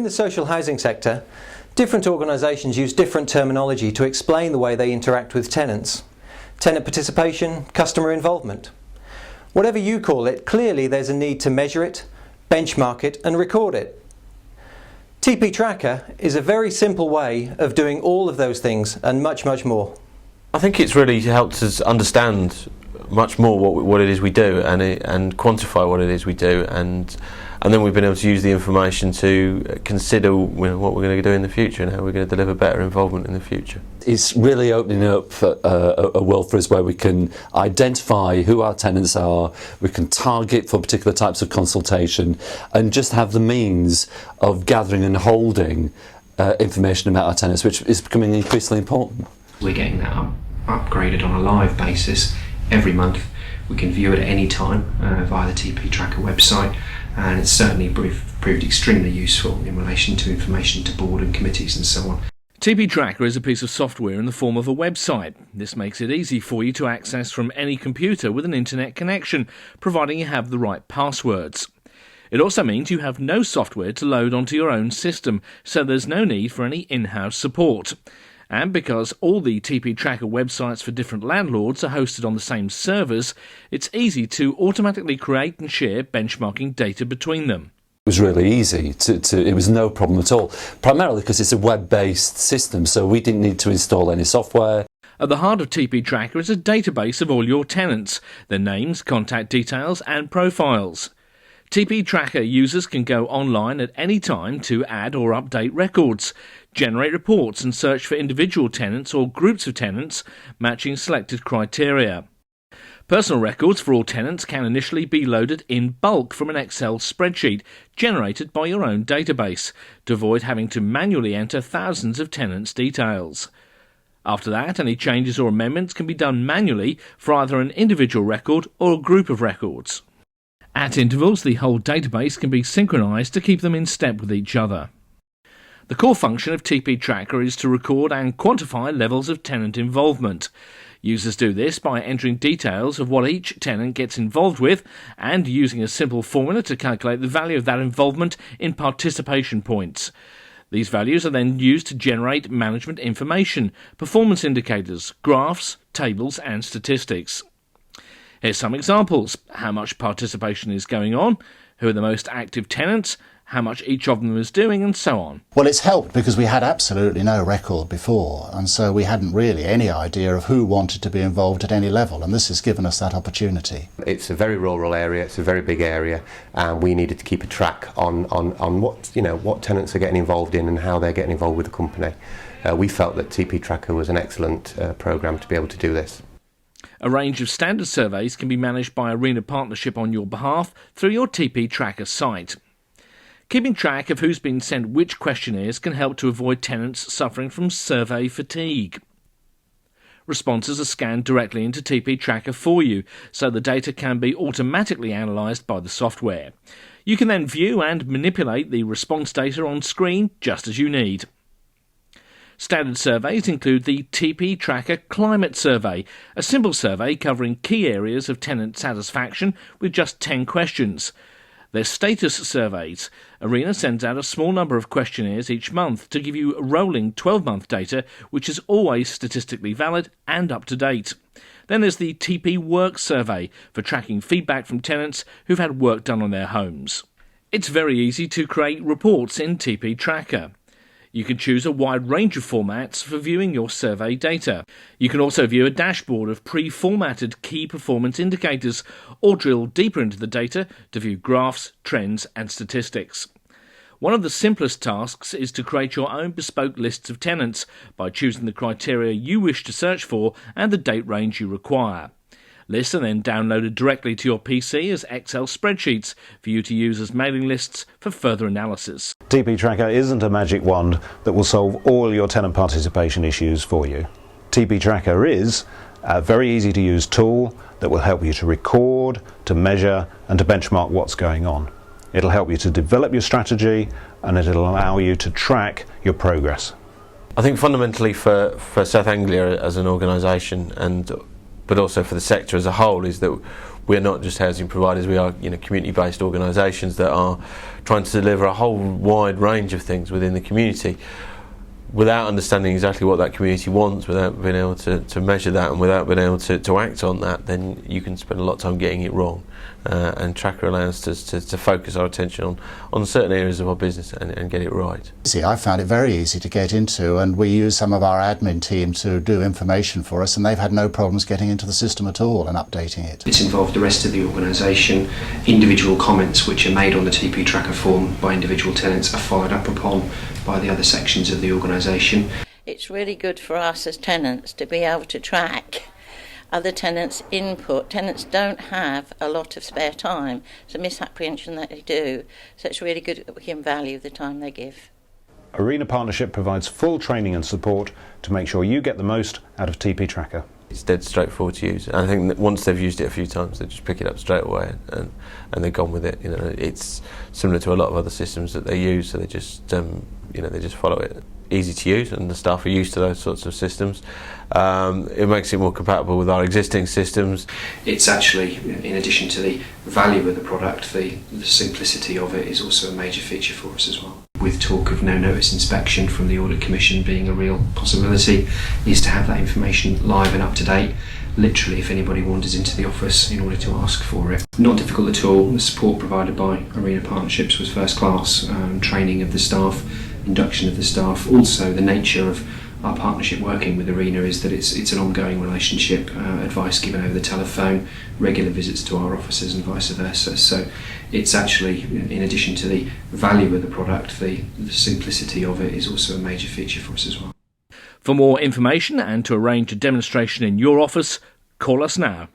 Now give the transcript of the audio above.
Within the social housing sector, different organisations use different terminology to explain the way they interact with tenants. Tenant participation, customer involvement. Whatever you call it, clearly there's a need to measure it, benchmark it and record it. TP Tracker is a very simple way of doing all of those things and much, much more. I think it's really helped us understand much more what it is we do and quantify what it is we do, and then we've been able to use the information to consider what we're going to do in the future and how we're going to deliver better involvement in the future. It's really opening up a world for us where we can identify who our tenants are, we can target for particular types of consultation and just have the means of gathering and holding information about our tenants, which is becoming increasingly important. We're getting that upgraded on a live basis every month. We can view it at any time via the TP Tracker website, and it's certainly proved extremely useful in relation to information to board and committees and so on. TP Tracker is a piece of software in the form of a website. This makes it easy for you to access from any computer with an internet connection, providing you have the right passwords. It also means you have no software to load onto your own system, so there's no need for any in-house support. And because all the TP Tracker websites for different landlords are hosted on the same servers, it's easy to automatically create and share benchmarking data between them. It was really easy, it was no problem at all, primarily because it's a web-based system, so we didn't need to install any software. At the heart of TP Tracker is a database of all your tenants, their names, contact details and profiles. TP Tracker users can go online at any time to add or update records, generate reports and search for individual tenants or groups of tenants matching selected criteria. Personal records for all tenants can initially be loaded in bulk from an Excel spreadsheet generated by your own database to avoid having to manually enter thousands of tenants' details. After that, any changes or amendments can be done manually for either an individual record or a group of records. At intervals, the whole database can be synchronised to keep them in step with each other. The core function of TP Tracker is to record and quantify levels of tenant involvement. Users do this by entering details of what each tenant gets involved with and using a simple formula to calculate the value of that involvement in participation points. These values are then used to generate management information, performance indicators, graphs, tables and statistics. Here's some examples: how much participation is going on, who are the most active tenants, how much each of them is doing, and so on. Well, it's helped because we had absolutely no record before, and so we hadn't really any idea of who wanted to be involved at any level, and this has given us that opportunity. It's a very rural area, it's a very big area, and we needed to keep a track on what tenants are getting involved in and how they're getting involved with the company. We felt that TP Tracker was an excellent programme to be able to do this. A range of standard surveys can be managed by Arena Partnership on your behalf through your TP Tracker site. Keeping track of who's been sent which questionnaires can help to avoid tenants suffering from survey fatigue. Responses are scanned directly into TP Tracker for you, so the data can be automatically analysed by the software. You can then view and manipulate the response data on screen just as you need. Standard surveys include the TP Tracker Climate Survey, a simple survey covering key areas of tenant satisfaction with just 10 questions. They're status surveys. Arena sends out a small number of questionnaires each month to give you rolling 12-month data, which is always statistically valid and up to date. Then there's the TP Work Survey for tracking feedback from tenants who've had work done on their homes. It's very easy to create reports in TP Tracker. You can choose a wide range of formats for viewing your survey data. You can also view a dashboard of pre-formatted key performance indicators or drill deeper into the data to view graphs, trends and statistics. One of the simplest tasks is to create your own bespoke lists of tenants by choosing the criteria you wish to search for and the date range you require. Lists are then downloaded directly to your PC as Excel spreadsheets for you to use as mailing lists for further analysis. TP Tracker isn't a magic wand that will solve all your tenant participation issues for you. TP Tracker is a very easy to use tool that will help you to record, to measure and to benchmark what's going on. It'll help you to develop your strategy and it'll allow you to track your progress. I think fundamentally for South Anglia as an organisation but also for the sector as a whole, is that we're not just housing providers, we are community-based organisations that are trying to deliver a whole wide range of things within the community. Without understanding exactly what that community wants, without being able to measure that, and without being able to act on that, then you can spend a lot of time getting it wrong. And Tracker allows us to focus our attention on certain areas of our business and get it right. See, I found it very easy to get into, and we use some of our admin team to do information for us, and they've had no problems getting into the system at all and updating it. It's involved the rest of the organisation. Individual comments which are made on the TP Tracker form by individual tenants are followed up upon by the other sections of the organisation. It's really good for us as tenants to be able to track other tenants' input. Tenants don't have a lot of spare time. It's a misapprehension that they do. So it's really good that we can value the time they give. Arena Partnership provides full training and support to make sure you get the most out of TP Tracker. It's dead straightforward to use. And I think that once they've used it a few times, they just pick it up straight away and they're gone with it. It's similar to a lot of other systems that they use, so they just they just follow it. Easy to use, and the staff are used to those sorts of systems. It makes it more compatible with our existing systems. It's actually, in addition to the value of the product, the simplicity of it is also a major feature for us as well. With talk of no notice inspection from the Audit Commission being a real possibility, is to have that information live and up to date, literally if anybody wanders into the office in order to ask for it. Not difficult at all. The support provided by Arena Partnerships was first class. Training of the staff, induction of the staff, also the nature of our partnership working with Arena is that it's an ongoing relationship, advice given over the telephone, regular visits to our offices and vice versa. So it's actually, in addition to the value of the product, the simplicity of it is also a major feature for us as well. For more information and to arrange a demonstration in your office, call us now.